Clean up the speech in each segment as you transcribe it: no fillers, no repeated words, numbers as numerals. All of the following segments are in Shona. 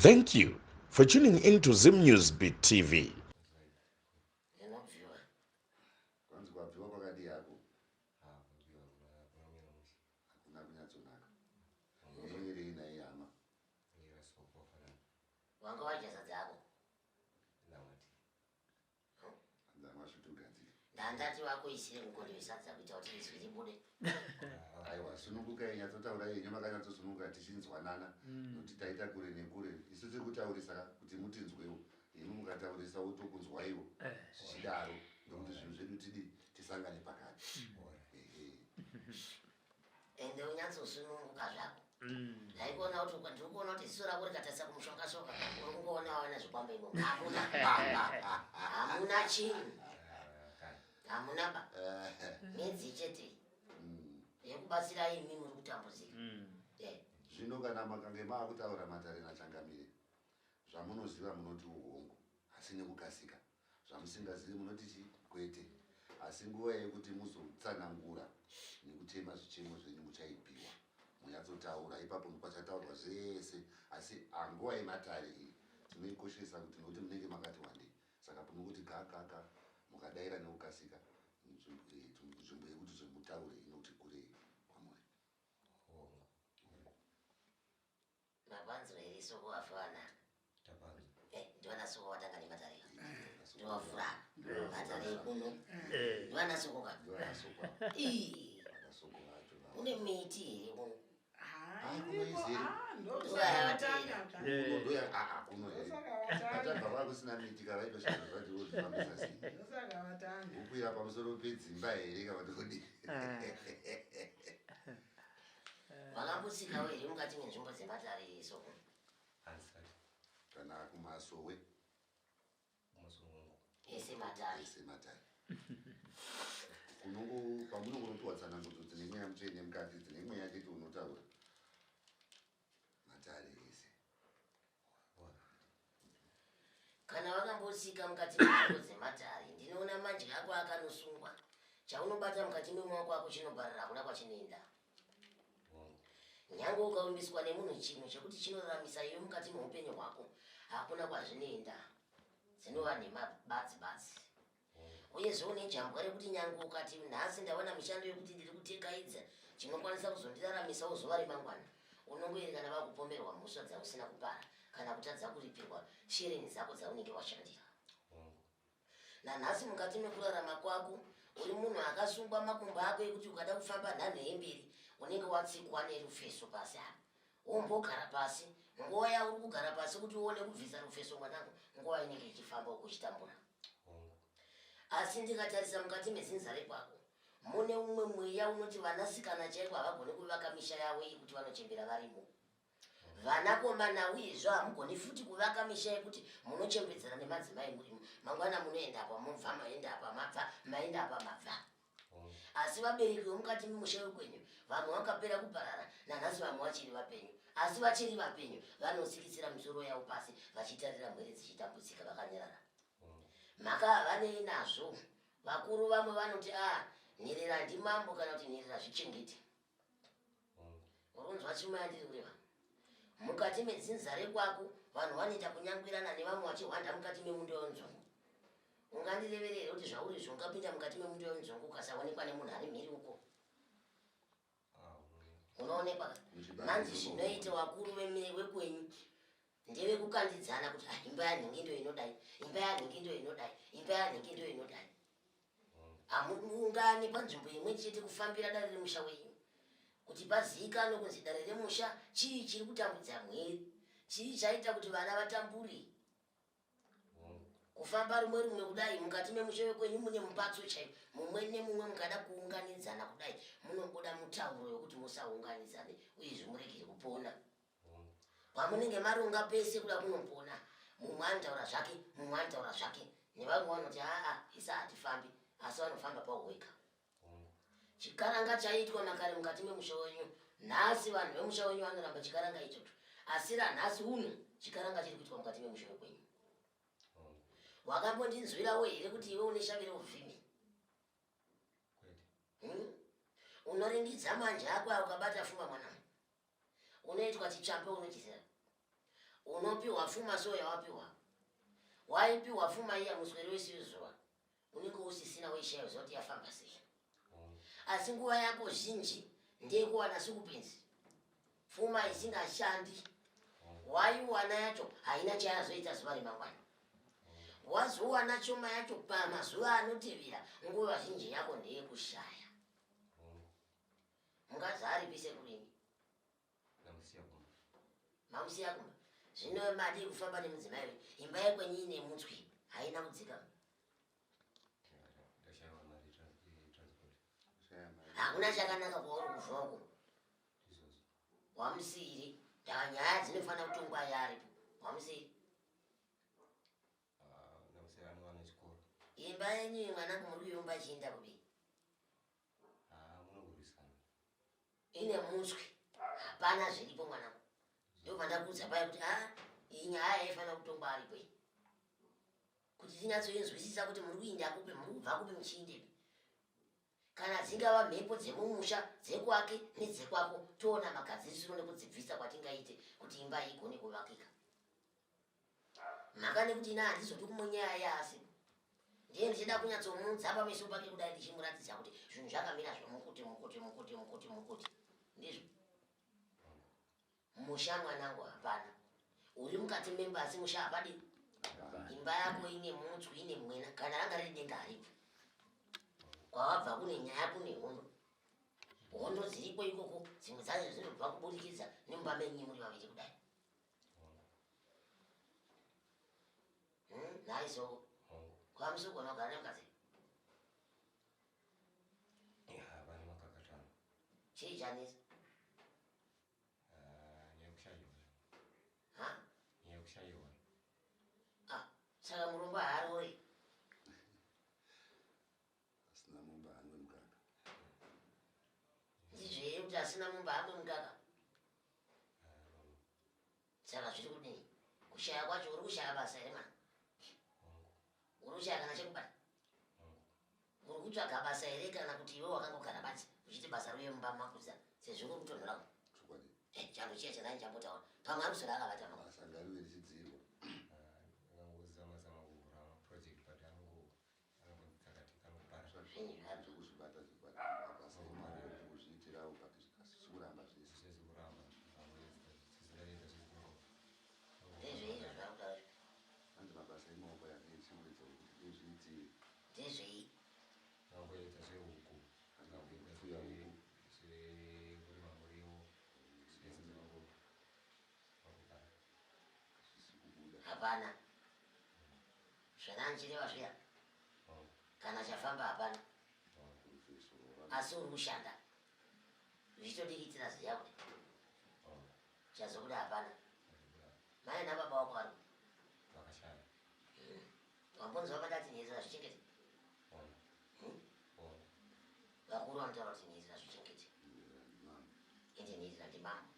Thank you for tuning in to Zim News Beat TV. Ndandati wako isire mukondoisadza kuita kuti izwi ribude. Aiwa sununguka inyatsotaura yenyu makanyatsosununguka tichinzwanana nokuti taita kure nekure isu tiri kutaurisa kuti mutinzwewo imi mukataurisa wotokunzwaiwo zvichidaro nokuti zvinhu zvedu tidi tisangane pakati Ende unyatsosununguka zvako. Ndaikuona kuti ndikuona kuti ziso rako rikatarisa kumushonga-shonga uri kungoona waona zvikwamba imo. Hamuna chinhu. Hamuna ba. Midzi chete. Yekubatsira imi muri kutambudzika. zvino kana makange maakutaura Matare naChangamire zvamunoziva munoti uhongo asi nekukasika zvamusingazivi munoti chikwete asi nguva yekuti muzotsanangura nekutema zvichemo zvenyu muchaipiwa munyatsotaura ipapo kwachataurwa zvese asi anguva yeMatare iyi tinoikoshesa kuti nokuti munenge makati wandei saka munokuti kakaka mukadaira nekukasika nzvimbo yekuti zvemutaure inoti kurei kwamuri. Mapanzo here soko wafana. Ndiwana soko watanga neMatare. Ndiwafura. Matare kuno. Ndiwana soko ka. Une miti here kuno. Ndakabva kusina miti kavaitoshaa zvati wozvifambisa sei ukwira pamusoro pedzimba here kavatodi Wakambotsikawo here mukati menzvimbo dzeMatare soko. kana kumasowe Ese Matare. sematare pamunongonopiwa tsanangudzo dzine mweya mutsvene mukati dzine mweya chete unotaura Matare ese Kana wakambotsika mukati menzvimbo dzeMatare ndinoona manje ako akanosungwa. Chaunobata mukati memaoko ako chinobharira hakuna kwachinoenda. Nyange ukaumbiswa nemunhu chinhu chekuti chinoraramisa iwe mukati meupenyu hwako hakuna kwazvinoenda. Dzinova nemabadzi-badzi. Uyezve une jambwa rekuti nyange ukati nhasi ndawana mishando yekuti ndiri kutekaidza chinokwanisa kuzondiraramisa zuva remangwana unongoerekana vakupomerwa mhosva dzausina kupara kana kutadza kuripirwa shereni dzako dzaunenge washandira. Nanhasi mukati mekurarama kwako uri munhu akasungwa makumbo ako ekuti ukada kufamba nhanho yemberi unenge watsikwa nerufeso pasi apa. Wombogara pasi nguva yauri kugara pasi kuti uone kubvisa rufeso mwanangu nguva inenge ichifamba ukuchitambura. Asi ndikatarisa mukati mezinzare kwako mune umwe mweya unoti vanasikana chaiko havagoni kuvaka misha yavo yekuti vanochembera varimo. Vanakomana uyezve hamugoni futi kuvaka misha yekuti munochembedzana nemadzimai murimo. Mangwana munoenda apa mubva maenda apa mabva maenda apa mabva. Asi vabereki vomukati memusha wekwenyu vamwe vakapera kuparara nanhasi vamwe vachiri vapenyu. Asi vachiri vapenyu vanotsikitsira misoro yavo pasi vachitarira mhuri dzichitambudzika vakanyarara. Mhaka havanei nazvo. Vakuru vamwe vanoti nherera ndimambo kana kuti nherera zvichengete. Uronzwa chimwe yandiri kureva. Mukati medzinzare kwako vanhu vanoita kunyangwirana nevamwe vachihwanda mukati memundo wenzungu. Ungandireverere kuti zvauri zvongapinda mukati memundo wenzungu ukasaonekwa nemunhu ari mhiri uko. Unoonekwa manzi zvinoita vakuru vekwenyu ndevekukandidzana kuti imba yanhingi ndo inodai, imba yanhingi ndo inodai, imba yanhingi ndo inodai. Hamuungane panzvimbo imwe chete kufambira dare remusha wenyu kuti pazivikanwe kunzi dare remusha chii chiri kutambudza mweri, chii chaita kuti vana vatambure. Kufamba rumwe kudai mukati memusha wekwenyu mune mupatso chaiwo mumwe nemumwe mukada kuunganidzana kudai munobuda mutauro wekuti musaunganidzane uyezve muregere kupona. Pamunenge maronga pese kuda kunopona mumwe anotaura zvake mumwe anotaura zvake nevamwe vanoti isa hatifambi asi vanofamba pawo wega. Chikaranga chaitwa makare mukati memusha wenyu nhasi vanhu vemusha wenyu vanoramba chikaranga ichocho asi ranhasi uno chikaranga chiri kuitwa mukati memusha wekwenyu. Wakambondinzwirawo here kuti iwe une shaviro uvhimi? Unoringidza manje ako ukabata pfuma mwanangu. Unoitwa chitsvambe unochizera. unopiwa fuma soya wapiwa waipiwa fuma iya muswere wesizuwa unenge usisina weshayo zoti yafamba sei asi nguva yako zhinji ndeyekuwana sikupenzi fuma isingashandi waiwana yacho haina chayazoita zuva remangwana wazowana choma yacho pamazuva anotevera nguva zhinji yako ndeyekushaya mungazi ari pise kulini mamusiya kumba zvino madi kufamba nemudzimai imba yekwenyu ine mutswi haina kudzika hakuna chakanaka kwauri kuvhoko wamusiri nyaya dzinofana kutongwa yaripo wamusiri imba yenyu mwanangu muri kuyomba chiinda kubii ine mutswi hapana zviripo mwanangu ndopandakudza paya kuti iyi nyaya yaifana kutongwa aripo iyi kuti tinyatsoinzwisisa kuti muri kuinda kupe muri kubva kupe muchiindepi kana dzingava mhepo dzemumusha dzekwake nedzekwako toona magadzirisiro nekudzibvisa kwatingaite kuti imba igone kuvakika mhaka nekuti ina handizoti kumonyaya yasi ndiye ndichida kunyatsomuudza pameso pake kudai ndichimuratidza kuti zvinhu zvakamira zvomukuti ndizvo musha mwanangu hapana uri mukati memba asi musha hapadi imba yako ine mutswi ine mwena kana ranga riri denga haripo kwawabva kune nyaya kune hondo dziripo ikoko dzimwe dzacho dzinobva kuburikidza nemumba menyu muri vaviri kudai naiso kwamusogona kugara nemukadzi chii chanisa saka murombo haarori asina mumba hamwe mukaka ndizveye kuti asina mumba hamwe mukaka saka zviri kudini kushaya kwacho uri kushaya basa here mwana uri kushaya kana chekubata uri kutsvaga basa here kana kuti iwe wakangogara basi uchiti basa roye mumba makuza sezvo uri kutonhorako chando chiya chanai chambotaura pamwe arusora akavata basa ngariwe richidzirwa zvekuzvibata basa kuzviitirawo zvikuramba zvese ndezveizvo zvakutaura anzi mabasa emaoko yake chimuedza kuti ezviitire ndezvei hapana zvananchireva zviya kana chafamba hapana asi uri kushanda zvichitodikitira ziya kuti chazokuda hapana mai nababa wako vari wambonzi vakadati nyezera zvichengete vakuru vanotaura kuti nyezera zvichengete ende nyezera ndimambo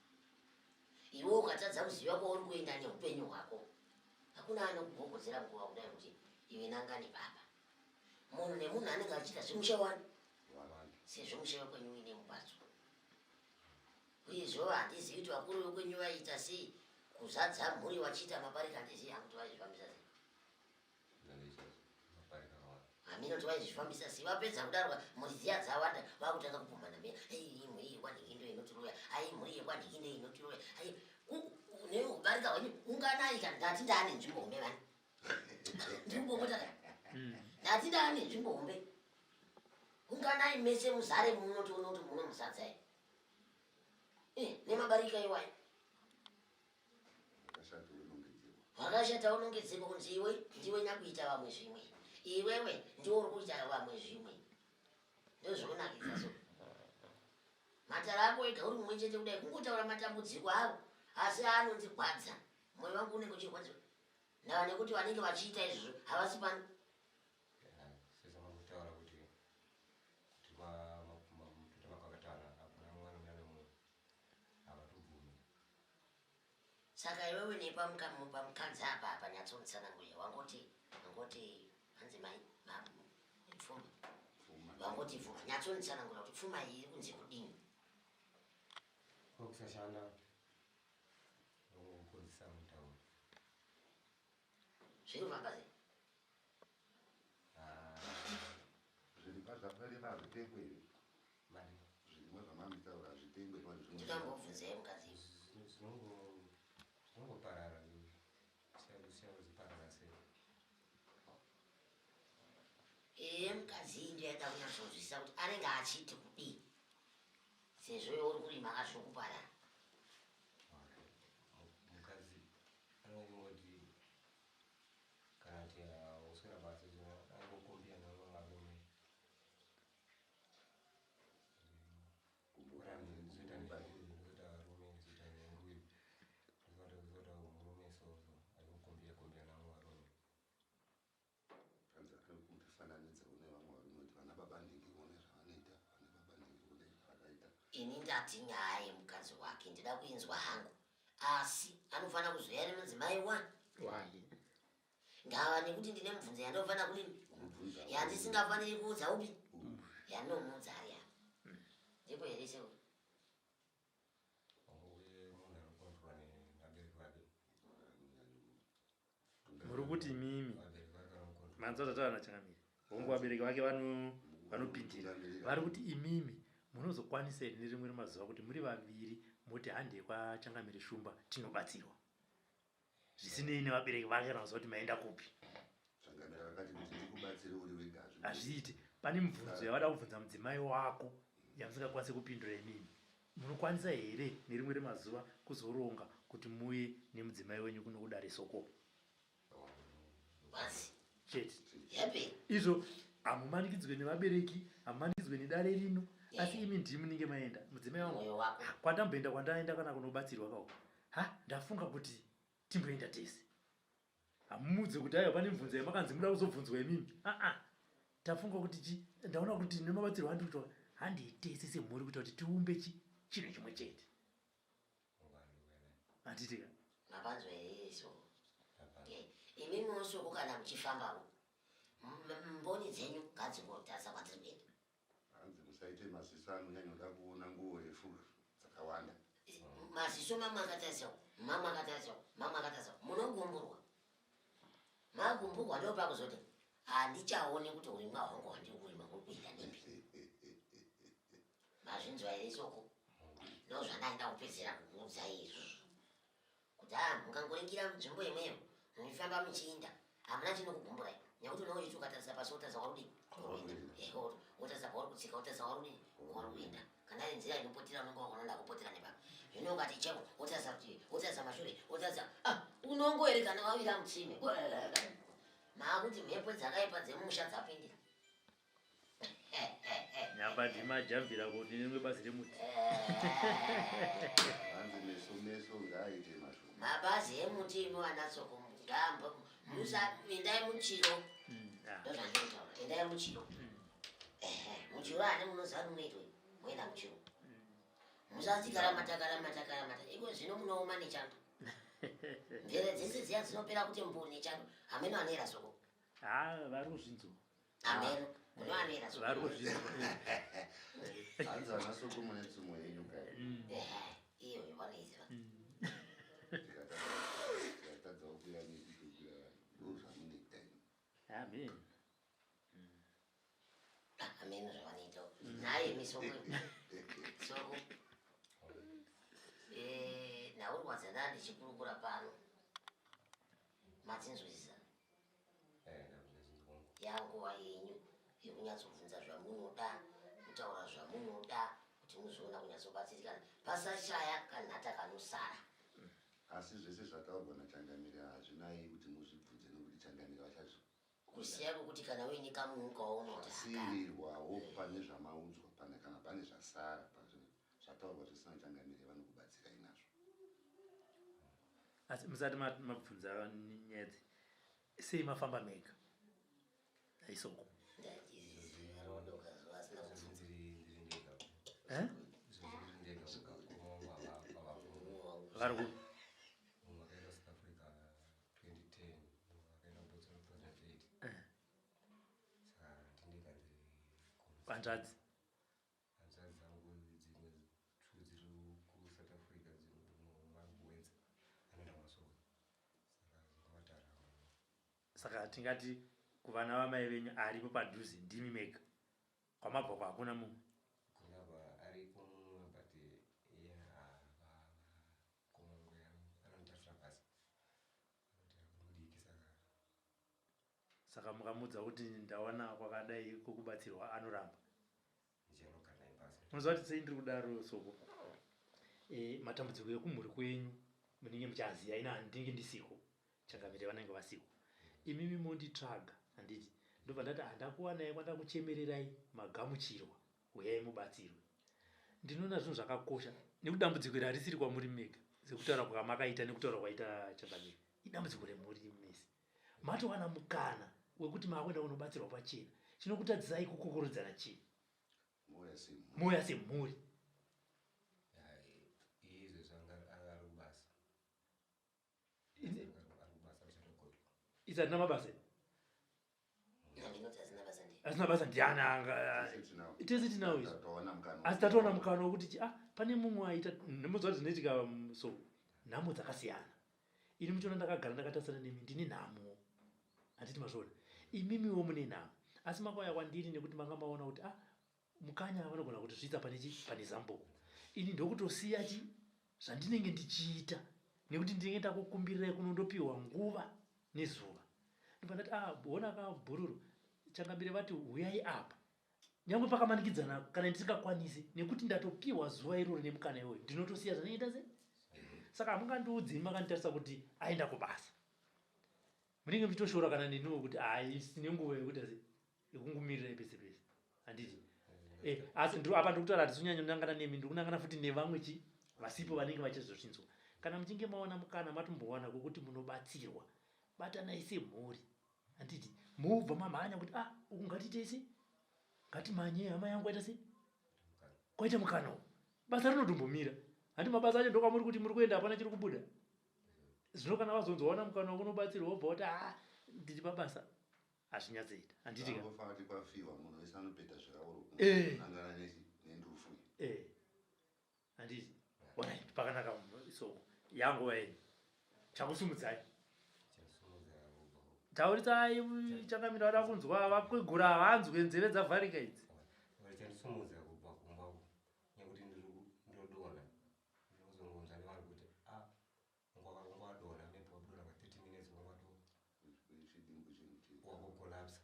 iwe ukatadza kuziva kwauri kuenda neupenyu hwako hakuna anokugogodzera nguva kudai kuti iwe nangani baba munhu nemunhu anenge achiita zvemusha wani sezvo musha wekwenyu uine mupatso uyezvo handizivi kuti vakuru vekwenyu vaita sei kuzadza mhuri vachiita mabarika handizivi hangu kuti vaizvifambisa sei hamina kuti vaizvifambisa sei vapedza kudarwa mhuri dziya dzawanda vakutanga kupumhana mea mhuri yekwandiki ndo inotiroya mhuri yekwandiki ndo inotiroya neubarika hwenyu unganaika ndati ndaane nzvimbo hombe vani ndikumbomutaka ndati ndaane nzvimbo hombe unganai mese muzare muno toona kuti muno musadzai nemabarika iwayo vakashata unongedzeko kunzi iwe ndiwe nyakuita vamwe zvimwe iwewe ndiwo uri kuita vamwe zvimwe ndozvokunakidza so matara ako ega uri mumwe chete kudai kungotaura matambudziko avo asi anondigwadza mwoyo wangu unenge uchirwadziwa ndava nekuti vanenge vachiita izvozvo havasi pano saka iwewe nepamukadzi apa panyatsonitsananguya wangoti hanzi mai pfuma wangoti pfuma nyatsonitsanangura kuti pfuma iyi iri kunzi kudini kusashanda nokukudzisa mutauro zvirikufamba sei zvirimwa zvaparema hazvitengwe here zvirimwa zvamamitaura hazvitengwe nditambobvunzei mukadzi zvinongoparara siyavo ziparara sei mukadzi ndoyada kunyatsonzwisisa kuti anenge achiti kudii sezvo iwe uri kurima akazvokuparara mukadzi anongoti kana kuti uswera basa angokombia navo varume zoita varume zoita nenguyu zoita murume soso aikombia navo varume kutifananidza une vamwe varume kuti vana baba ndingione zvavanoita vana baba ndingione zvakaita ini ndati nyaya yemukadzi wake ndida kuinzwa hangu asi anofanira kuzoya nemudzimai wani ndava nekuti ndine mubvunzo yandofanira kudini yandisingafaniri kuudza upi yandinomuudza ariya ndipo here seo uye munhu anokontrwa nevabereki vake muri kuti mimi vabereki vake vanokontrwa manza tatawana changamiri hongu vabereki vake vanopindira vari kuti imimi munozokwanisa here nerimwe remazuva kuti muri vaviri moti handei kwachangamiri shumba tinobatsirwa zvisinei nevabereki vake ranazuva kuti maenda kupi changamira vakati kuti ndikubatsire uri wega hazviiti pane mibvunzo yavada kubvunza mudzimai wako yamusingakwanisi kupindura imimi munokwanisa here nerimwe remazuva kuzoronga kuti muye nemudzimai wenyu kuno kudare soko basi chete yaperi izvo hamumanikidzwe nevabereki hamumanikidzwe nedare rino asi imi ndii munenge maenda mudzimai wangu mwoyo wako kwandamboenda kwandaenda kana kunobatsirwa kako ndafunga kuti timboenda tese hamumudze kuti aiwa pane mibvunzo yamakanzi muda kuzobvunzwa imimi tafunga kuti ndaona kuti nemabatsirwo andikuita handei tese semhuri kuita kuti tiumbe chinhu chimwe chete handitika mapanzwa here so imimi osoko kana muchifambavo mboni dzenyu ngadzingotasa kwadziri kuenda hanzi musaite maziso anonyanyoda kuona nguo refu dzakawanda maziso mamakatasawo mamakatasawo munogumburwa magumburwa ndopakuzoti handichaone kuti urimwa hwangu wandiurima kurikuita nepi mazvinzwa here soko ndozvandaenda kupedzera kukuudza izvo kuti mungangoringira nzvimbo imweyo muifamba muchiinda hamuna chinokugumburai nekuti unoiti ukatarisa pasi wotarisa warudini wotarisa pauri kutsika wotarisa warudini wari kuenda kana ari nzira inopotera unonge wakononda kupotera nepa zvino ukati cheko wotarisa rutivi wotarisa mashure wotarisa unongoere kana wawira mutsime maakuti mhepo dzakaipa dzemumusha dzapindira nyamba ndimajambira kuti nemwe bazi remuti hanzi meso ngaaite mashoma mabazi emuti inoanatsoko ngambo endai muchiro ndozvandinotaura endai muchiro muchiro ane munoziva munoitwe moenda muchiro musazikaramata iko zvino munooma nechando mvere dzese dziya dzinopera kuti mbuu nechando hameno anoera soko vari kuzvinzwa hameno muno anoera soko vari kuzvinzwa hanzi ana soko mune tsumo yenyu kai iyo yovanoiziva tikatadzawo kuya nekutokura vanhu ndo zvamunoita ino amen hameno zvavanoitawo naye misoko soko naurwadza nda ndichikurukura pano matsinzwisisa yanguva yenyu yekunyatsobvunza zvamunoda kutaura zvamunoda kuti muzoona kunyatsobatsirikana pasashaya kanhata kanosara asi zvese zvataurwa nachangamiri hazvinai kuti muzvibvunze nokuti changamiri vachazvo kusiya kwokuti kana uine kamunhu sirirwawo pane zvamaudzwa kana pane zvasara zvataurwa zvese nachangamiri vanokubatsirai nazvo asi musati mabvunza nyedzi sei mafamba mega aisoko vari ku panzvadzi dzangu dzimwe two dziri kusouth africa dzinomagwenza anoenda masoko saka zvamatara saka tingati kuvana vamai venyu aripo padhuze ndimi mega kwamabva hakuna mumwe kunaba ariko mumwe but komongwe anotarisira basa anoti akumudiki saka mukamudza kuti ndawana kwakadai kokubatsirwa anoramba ndichanogara naye basa munoziva kuti sei ndiri kudaro soko matambudziko ekumhuri kwenyu munenge muchaziva ina handinenge ndisiko changamire vanenge vasiko imimi monditsvaga handiti ndobva ndati handakuwanai kwandakuchemererai magamuchirwa uyai mubatsirwe ndinoona zvinhu zvakakosha nekuti dambudziko iri harisiri kwamuri mega sekutaura kwamakaita nekutaura kwaita changamire idambudziko remhuri mese matowana mukana wekuti makwenda kunobatsirwa pachena chinokutadzisai kukokorodzana chii moya semhuri izvezvo ari kubasa isati mabasa Ndinoti hazina basa ndi. asina basa ndiana tese tinawo izvo asi tatoona mukana wekuti pane mumwe aita nemuziva kuti zvinoitika so nhamo dzakasiyana ini muchiona ndakagara ndakatarisana nemi ndine nhamo handiti mazvoona imimiwo mune nhamo asi makauya kwandiri nekuti manga maona kuti mukanya vanogona kuti zviita pane zambo ini ndokutosiya zvandinenge ndichiita nekuti ndinenge ndakukumbirirai kunondopiwa nguva nezuva ndobva ndati ona kabhururu changamire vati huyai apa nyangwe pakamanikidzana kana ndisingakwanisi nekuti ndatopiwa zuva iroro nemukana iwoyo ndinotosiya zvanoita se saka hamungandiudzi makanditarisa kuti aenda kubasa munenge muchitoshora kana neniwo kuti sine nguva yekuti yekungumirira pese pese handiti asi apa ndikutaura kuti sunyanya kunangana nemi ndikunangana futi nevamwe vasipo vanenge vachizosvinzwa kana muchinge maona mukana matombowana kwekuti munobatsirwa batanai semhuri handiti mubva mamhanya kuti uku ngatitese ngatimanye hama yangu aita se kwaita mukanawo basa rinotombomira handi mabasa acho ndokwamuri kuti muri kuenda hapana chiri kubuda zvino kana vazonzowana mukana wokunobatsirwa wobva kuti ndiri pabasa hazvinyatsoita handiti handiti onai pakanaka so yangu vaeni chakusumudzai tauritai changamira vada kunzwa vakwegura havanzwe nzeve dzavharika idzi chandisumudza kubva kumba nekuti ndodona ndinozongonza nevanhu kuti ngwadona maybe wadona ka 30 minutes wakokolapsa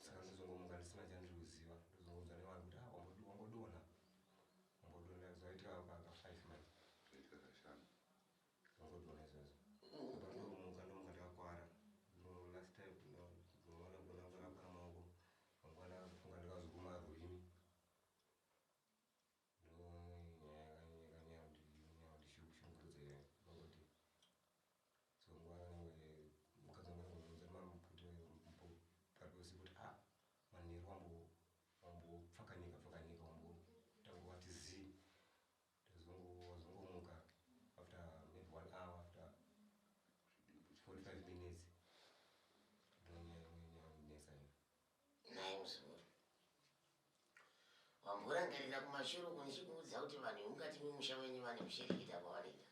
saka ndizongomuka ndisina chandiri kuziva ndozongonza nevanhu kuti wangodona zvaitika ka 5 months wangodona izvozvo ndomuka ndakakwara last time ndakakwana maoko mangwana funga ndikazoguma rurimi ndishungurudza kuti so mukadzangaamuputi kuti manheru wambopfakanika wambotangowati zii ndozongomuka after maybe 1 hour after 45 minutes ndonyanesa Naye muzukuru. Wamborangarira kumashuro kunichikuudza kuti vanhu vemukati memusha wenyu vane kushereketa kwavanoita.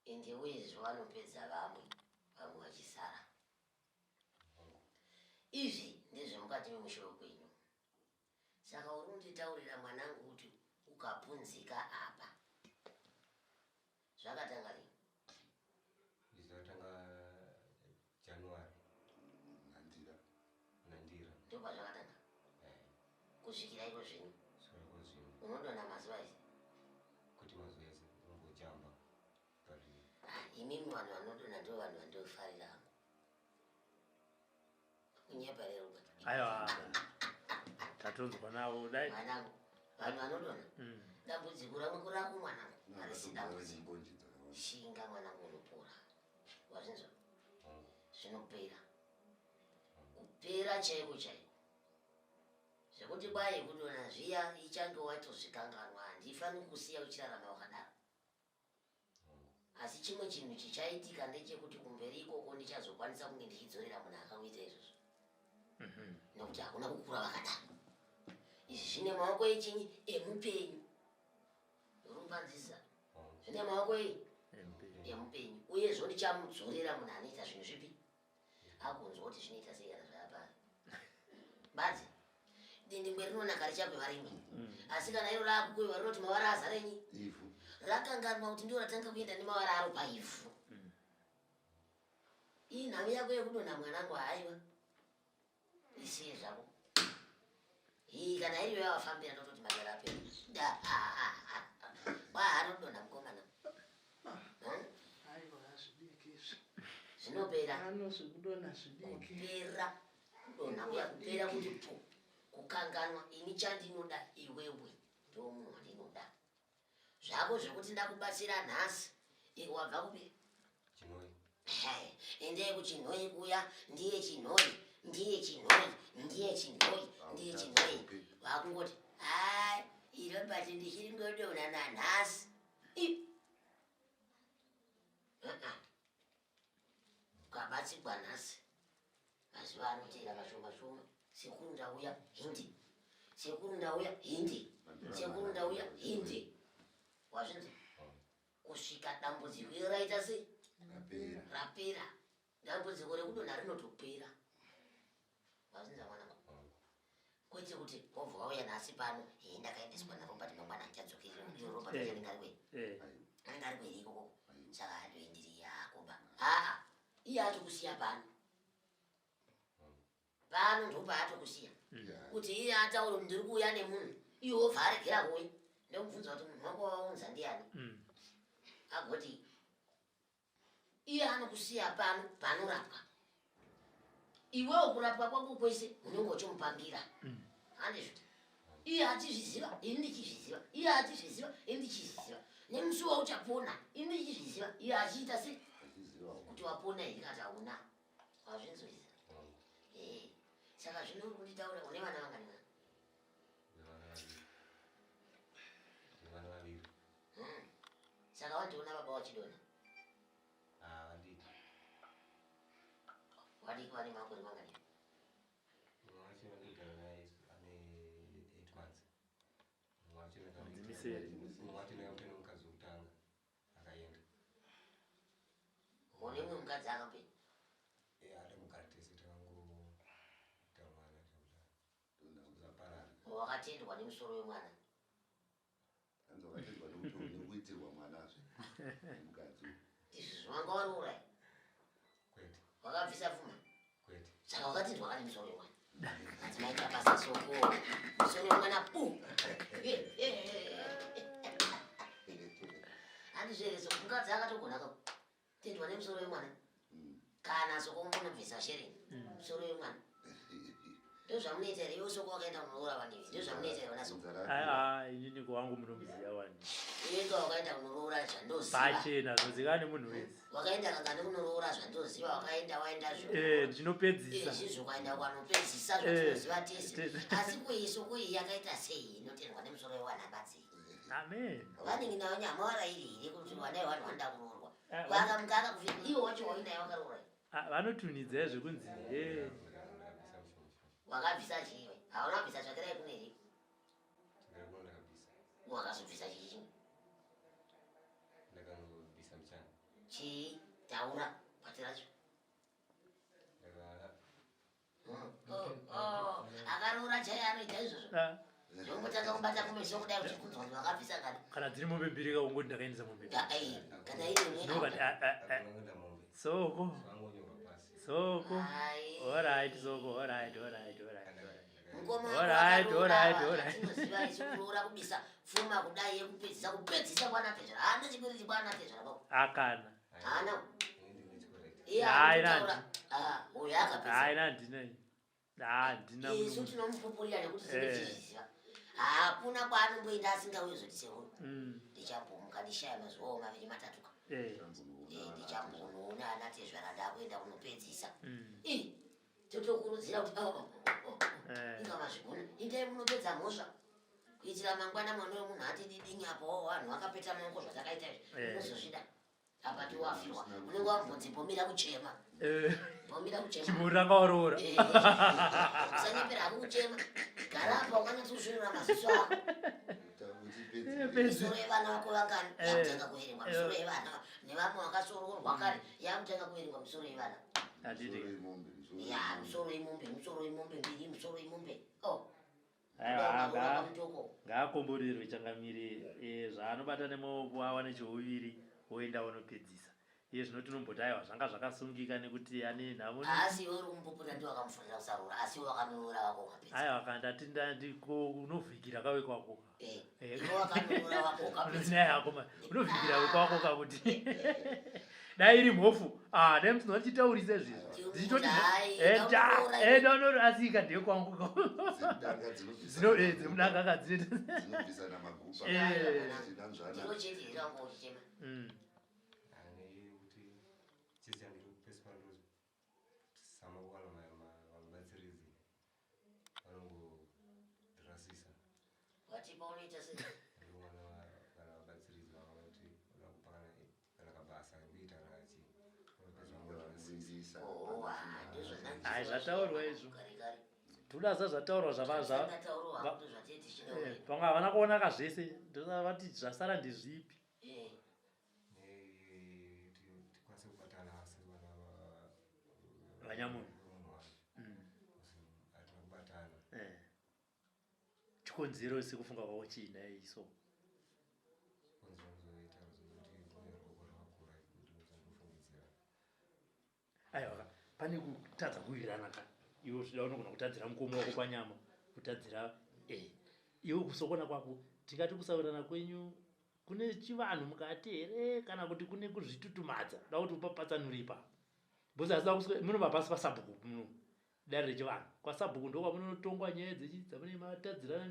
Ende uyezvo vanopedza vamwe vachisara. Izvi ndezvemukati memusha wekwenyu. Saka uri kunditaurira mwanangu kuti ukapunzika apa. Zvakatanga rini? zvakatanga January nandira Ndobva zvakatanga. Kusvikira iko zvino. saka zvino Unodona mazuva ese. kuti mazuva ese ungojamba pari Imimi vanhu vanodona ndo vanhu vandofarira hangu. Kunyeparira kuti. aiwa tatonzwa navo dai Mwanangu, vanhu vanodona. Dambudziko ramwe kurako mwanangu. Harisi dambudziko. Shinga mwanangu unopora. Wazvinzwa? Zvinopera. Kupera chaiko chaiko. Zvekuti kwai kudona zviya ichange watozvikanganwa handifani kusiya uchirarama wakadaro. Asi chimwe chinhu chichaitika ndechekuti kumberi ikoko ndichazokwanisa kunge ndichidzorera munhu akamuita izvozvo. Nekuti hakuna kukura vakadaro. Izvi zvine maoko echinyi emupenyu. Urumbanzisa. Zvine maoko emupenyu. uyezvo ndichamudzorera munhu anoita zvinhu zvipi akunzwa kuti zvinoita seiyana zvayapari badzi dindingwe rinonaka richagweva rimwe asi kana iro raakugweva rinoti mavara azarenyi ivhu rakanganwa kuti ndio ratanga kuenda nemavara aro paivhu iyi nhau yako yekudonha mwanangu haiwa isiye zvako iyi kana iriyo yavafambira ndototi magera apera kwahanodonha mukomana zvinopera kupera kudonha kuya kupera kuti po kukanganwa ini chandinoda iwewe ndo munhu wandinoda zvako zvekuti ndakubatsira nhasi wabva kupi endei kuchinhoi kuya ndiye chinhoi vakungoti hai iro bati ndichiri ngodonha nanhasi ukabatsigwa nhasi mazuva anotera mashoma sekuru ndauya hindi wazvinzi kusvika dambudziko iro raita sei rapera dambudziko rekudonha rinotopera wazvinza mwanangu kwete kuti wobva wauya nhasi pano ndakaendeswa narobati mangwana ndichadzokera iyo robati anenge ari kweri ikoko saka andoendiri yakoba iye atokusiya pano ndopa atokusiya kuti iye ataura kuti ndiri kuuya nemunhu iwe wobva aregera kuuya ndomubvunza kuti munhu wako waunza ndiani agoti iye anokusiya pano panorapwa iwewo kurapwa kwako kwese unenge uchimupangira handizvo iye achizviziva ini ndichizviziva iye achizviziva ini ndichizviziva nemusi wauchapona ini ndichizviziva iye achiita sei kuti wapona here kati hauna wazvinzwisa saka zvino uri kunditaura une vana vangani saka wandiona baba wachidona wadiki vane makore mangani munemwe mukadzi akape wakatendwa nemusoro wemwana nekuitirwa mwanazve mukadzi izvi zvimanga waroora wakabvisa pfuma saka wakatendwa kane musoro wemwana adzimaita basa soko musoro wemwana pu handizvereso mukadzi akatogona tendwa nemusoro wemwana kana sokombonobvisa shereni musoro wemwana ndozvamunoita here iwe soko wakaenda kunorora vanivi ndozvamunoita here vanasoko inini kwangu munomuziya wani iwenga wakaenda kunorora zvandoziva pachena zvinozikana nemunhu wese wakaenda kangane kunorora zvandoziva wakaenda waenda ndinopedzisa izvizvo ukaenda kwanopedzisa zvatinoziva tese asi kuisoko iyi yakaita sei inotendwa nemusoro wewana batsei amen vanenge nayo nyama warairi here kuti wanai vanhu vanoda kuroorwa vakamukaka kufika iwo wacho waindayo wakaroora vanotunidzai zvekunzi wakabvisa chiwe hauna kubvisa tsvakirai kuneri wakazobvisa chii chimwe chii taura pati racho akaroora chai anoita izvozvo ndongotanga kubata kumeso kudai uchibvunzwa kuti wakabvisa kani kana dziri mombe mbiri kaungoti ndakaendesa mombe kana iri soko alright soko alright tinoziva isikuroora kubisa pfuma kudai yekupedzisa bwana pezvara haana chipiri chibwana pezvara pako akana haana uyo akapedza isu tinomupupurira nekuti tinechizviziva hakuna kwaanomboenda asingauye zotiseuro ndichambomuka ndishaya mazuvawo maviri matatuka ndichambonoona ana tezvara ndakuenda kunopedzisa totokurudzira kuti ingamazvigona indai munopedza mhosva kuitira mangwana mwana wemunhu atididinyapo vanhu vakapeta maoko zvatakaita izvi unozozvida apa tiwafirwa unenge wambonzi mbomira kuchema chimuranga waroora usanyepera hako kuchema gara apa ukanyatsoshorera maziso ako misoro yevana vako vangani yakutenga kuverengwa misoro yevana nevamwe vakasoroorwa kare yakutenga kuverengwa misoro yevana ya misoro yemombe mbiri misoro yemombe ngaakomborerwe changamire zvaanobata nemaoko awane cheuviri oenda onopedzisa iye zvino tinomboti aiwa zvanga zvakasungika nekuti ane nhamo asi iwe uri kumbopota ndiwo wakamufundira kusarura asi wakanunura wako ukapedza aiwa kandati ndiko unovhikira kawe kwako iwe wakanunura wako ukapedza yako unovhikira wekwako kakuti dai iri mhofu dai musinotitaurise zvizvo dzichitoti asika ndiye kwangu dzemudanga dzinobvisana magupa ndiro chete irango uchichema watipa unoita sei ai zvataurwa izvo toda zvataurwa pamwe havana kuonaka zvese ndosavati zvasara ndezvipi vanyamunhu chikonzero sekufunga kwavo chiina iso aiwa pane kutadza kuwirirana ka iwe zvida unogona kutadzira mukomo wako panyama kutadzira iwe kusokona kwako tingati kusaurirana kwenyu kune chivanhu mukati here kana kuti kune kuzvitutumadza da kuti upapatsanuripa bhozi asida munobva pasi pasabhuku muno dare rechivanhu kwasabhuku ndokwamunotongwa nyaya dzamune matadzirana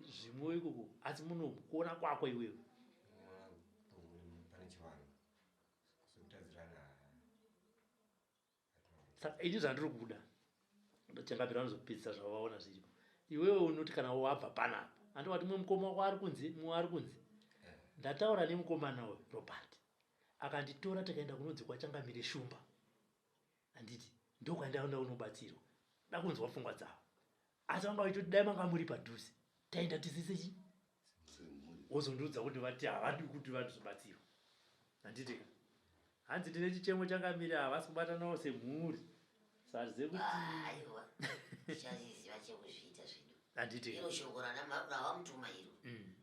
nezvimwe ikoko asi muno kuona kwako iwewe saka ini zvandiri kuda changapira vanozopedzisa zvavaona zviripo iwewe unoti kana wabva panapa andovati mumwe mukoma wako ari kunze mumwe ari kunze ndataura nemukomana we Robert akanditora takaenda kunonzi kwachangamire shumba handiti ndokwandaenda unobatsirwa da kunzwa pfungwa dzavo asi vanga vachiti dai manga muri padhuze taenda tisisechi wozondiudza kuti vati havadi kuti vanozobatsirwa handiti ka hanzi ndine chichemo changamire havasi kubatanawo semhuri sazive kuti aiwa chaziziva chekuzviita zvedu handiti iro shoko ravamutuma iro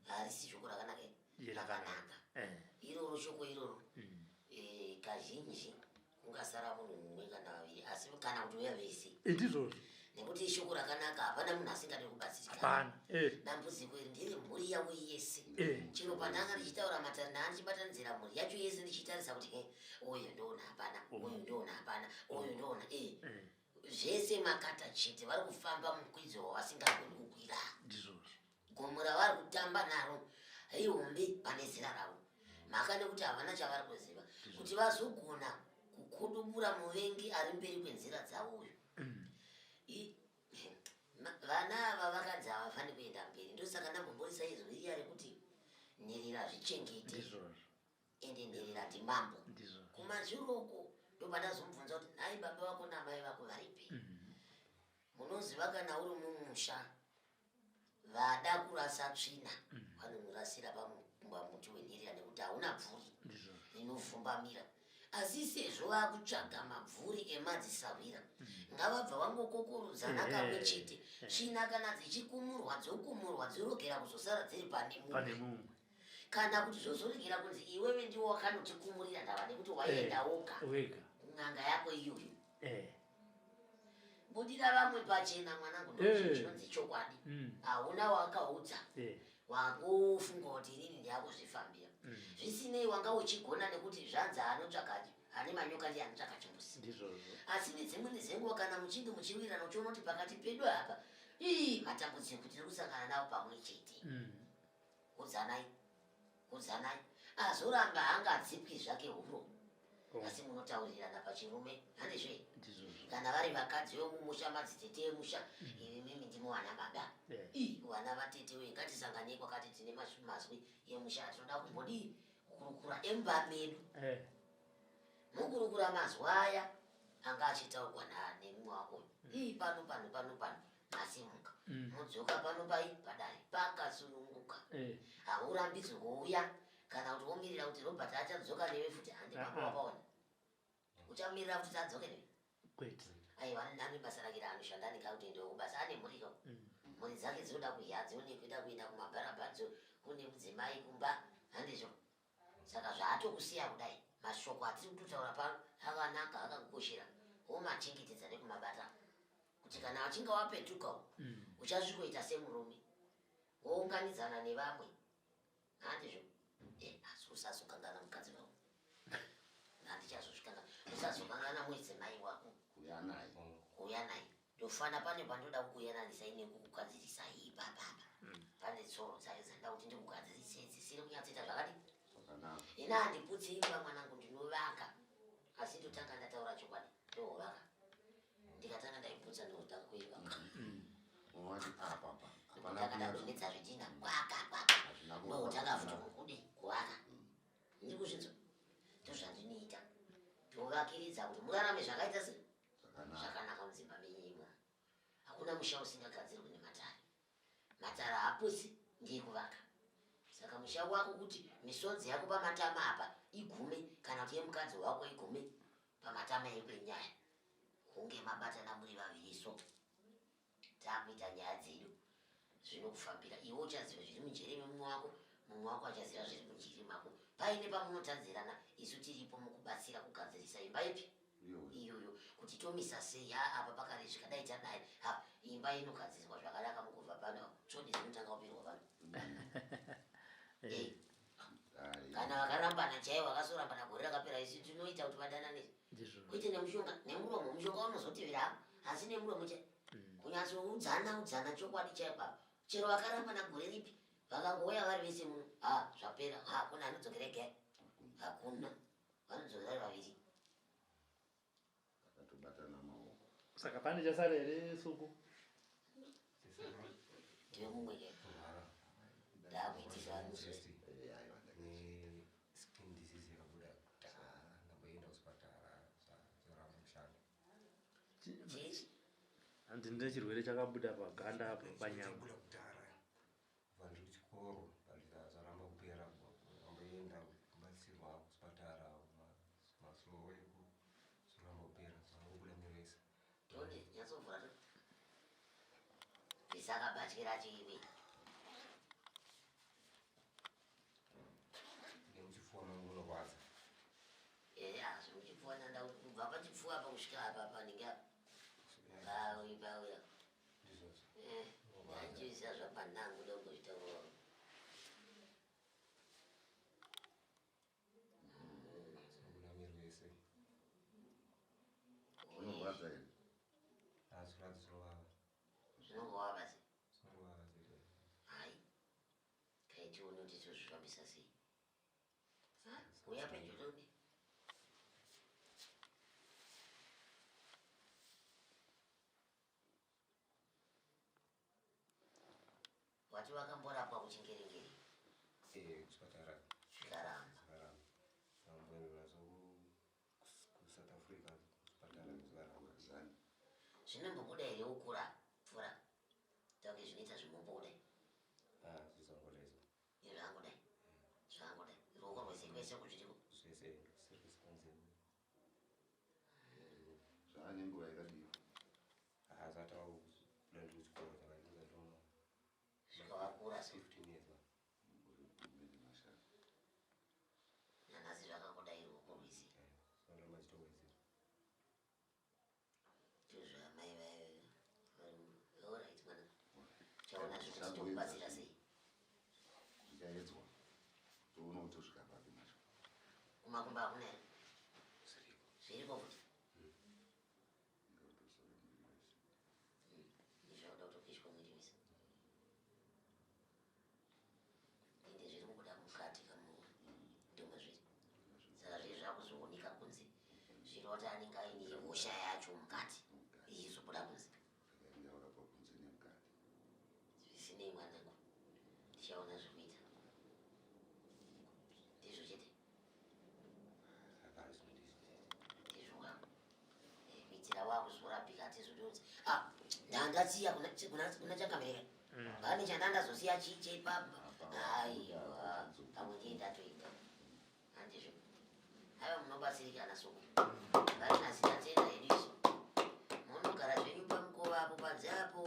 harisi shoko rakanaka iroro shoko iroro kazhinji kungasara munhu mumwe kana vaviri asi kana kuti uya vese ndizvozvo nekuti shoko rakanaka hapana munhu asingade kubatsirikana hapana dambudziko iri ndiri mhuri yavo yese chero pandanga ndichitaura matanda andichibatanidzira mhuri yacho yese ndichitarisa kuti uyu ndoona hapana uyu ndoona hapana uyu ndoona zvese makata chete vari kufamba mukwidzo wavasingagoni kukwira ndizvozvo gomo ravari kutamba naro ihombe pane zera ravo mhaka nekuti havana chavari kuziva kuti vazogona kukudubura muvengi ari mberi kwenzira dzavo uyu vana ava vakanzi havafani kuenda mberi ndosaka ndambomborisa izvo iya rekuti nherera zvichengete ende nherera ndimambo kumazviroko ndopandazomubvunza kuti nai baba vako namai vako varipi munoziva kana uri mumusha vada kurasa tsvina vanomurasira pamuti wenherera nekuti hauna bvuri rinovhumbamira asi sezvo vakutsvaga mabvuri emadzisavira ngavabva vangokokorodzana kamwe chete tsvina kana dzichikumurwa dzokumurwa dzorogera kuzosara dziri pane mumwe kana kuti zvozoregera kunzi iwewe ndiwo wakanotikumurira ndava nekuti waienda woga kun'anga yako iyoyo budira vamwe pachena mwanangu ndochinonzi chokwadi hauna wakaudza wangofunga kuti inini ndiyakuzvifambira zvisinei wanga uchigona nekuti zvanzi anotsvakaji ane manyoka ndi anotsvaka chimbusi asi nedzimweni dzenguva kana muchinge muchiwirirana uchiona kuti pakati pedu apa matambudziko tiri kusangana nawo pamwe chete udzanai azoramba hangadzipwi zvake huro asi munotaurirana pachirume hanezve kana vari vakadzi vemumusha madzitete emusha mimi ndimo vana baba vana vatete we ngatisanganei kwakati tine mazwi emusha tinoda kumbodi kurukura emba medu mukurukura mazwi aya anga achitaurwa nemumwe wako pano mwasimuka mudzoka pano padare pakasununguka haurambidzwi kuuya kana kuti womirira kuti Robert achadzoka newe futi handipapaona uchamirira kuti tadzoke newe kwete aiwa nani basa rake raanoshanda ndikauti ndio basa ane muriko mhuri dzake dzinoda kuya dzione kuita kuenda kumabharabadzo kune mudzimai kumba handizvo saka zvaatokusiya kudai mashoko atiri kutotaura pano akanaka akakukoshera womachengetedza nekumabata kuti kana wachinga wapetuka uchasvikoita semurume wounganidzana nevamwe handizvo asi usazokangana mukadzi wako handichazozvikanga usazokangana mudzimai wako kuuya naye ndofana pane pandoda kukuyananisa ine kukugadzirisa ipapapa pane tsoro dzayo dzandoda kuti ndikugadzirise dzisiri kunyatsoita zvakadi ina handiputsi imba mwanangu ndinovaka asi ndotanga ndataura chokwadi ndohovaka ndikatanga ndaiputsa ndotanga kuivaka ndotanga ndadonetsa zvidhina kwaka ndotanga futi kukude kuvaka ndiri kuzvinzwa ndozvandinoita tovakiridza kuti murarame zvakaita se zvakanaka mudzimba menyimwa hakuna musha usingagadzirwi nematare haapusi ndeyekuvaka saka musha wako kuti misodzi yako pamatama apa igume kana kuti yemukadzi wako igume pamatama ekwenyaya hunge mabatana muri vaviri so takuita nyaya dzedu zvinokufambira iwe uchaziva zviri mujeri mumwe wako achaziva zviri mujeri mako paine pamunotadzirana isu tiripo mukubatsira kugadzirisa imba ipi iyoyo kuti tomisa sei apa pakare zvikadai tadai imba inogadzirwa zvakanaka mukubva pano tsodi dzinotanga kupirwa pano kana vakarambana chaivo vakasorambana gore rakapera isi tinoita kuti vadananezi kuite nemushonga nemuromo mushonga unozotivira asi nemuromo cha kunyatsoudzana chokwadi chaipapa chero vakarambana gore ripi vakangouya vari vese muno zvapera hakuna anodzokereke hakuna vanodzokera vaviri saka pane chasara here suku ndiwe mumwe ke ndakuitisa skin disease yakabuda ndamboenda kuchipatara zoramba mushando chechi handi ndechirwere chakabuda paganda apo panyama chabuda kudhara kubva ndiri kuchikoro zaramba kupera amboenda kubatsirwa kuchipatara maslow eku zoramba kupera zangobuda miresa tone nyatsovhura to isakabatyira chiivi nemuchifuwa mangu munorwadza zvimuchipfuwa nanda kubva pachipfuwa apa kusvika apa panenge apa pauya achiisa zvapanangu ndongozvitaura zinobuda miri wese zvinorwadza here hazviradzi zvinovava zvinongova se zvinovava ziri hai kaitione kuti tozvifambisa sei uya pedyo tone wati wakamborapwa kuchingerengere kuchipatara zvikaramba zvikaramba amboenda nazo kusouth africa kuchipatara zvikaramba zvinombobuda here ukura pfura take zvinoita zvimombobuda zvizangodaizo izvangodai zvangodai ruoko rwese kwese kuzviriko zvese service kanzemu zvaane nguva yakadii hazatawa kuda ndiri kuchikoro chakainza tono zvikavakura so 15 years nanhasi zvakangodai ruoko rwese zoramba chitowedzera tozvamai orit mwana chaona zvekuti tokubatsira sei zvichaedzwa toona kuti tosvika papi macho kumakumba hakuna here zviriko futi izvauda kutopishwa mwiri wese ende zviri mukuda mukati kamundomwe zviri saka zviri zvakuzooneka kunze zviroti anenge aine hosha yacho mukati ichizobuda kunze akaenda vakabva kunze nemukati zvisinei mwanangu ndichaona zvekuita ndizvo chete hapana zvinodizvi ndizvo wangu kuitira wavo wakuzorapika tizodoti ndandatsiya kuna changamereka ngani chandandazosiya chiche ipapa aiwa pamwe ndatoita handizvo aiwa munobatsirikana soko ngani nasina tenda yedu iso munogara zvenyu pamukova apo panze apo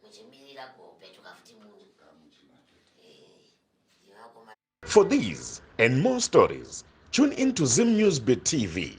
muchimirira kupetuka futi munhu For these and more stories, tune in to Zim News Bit TV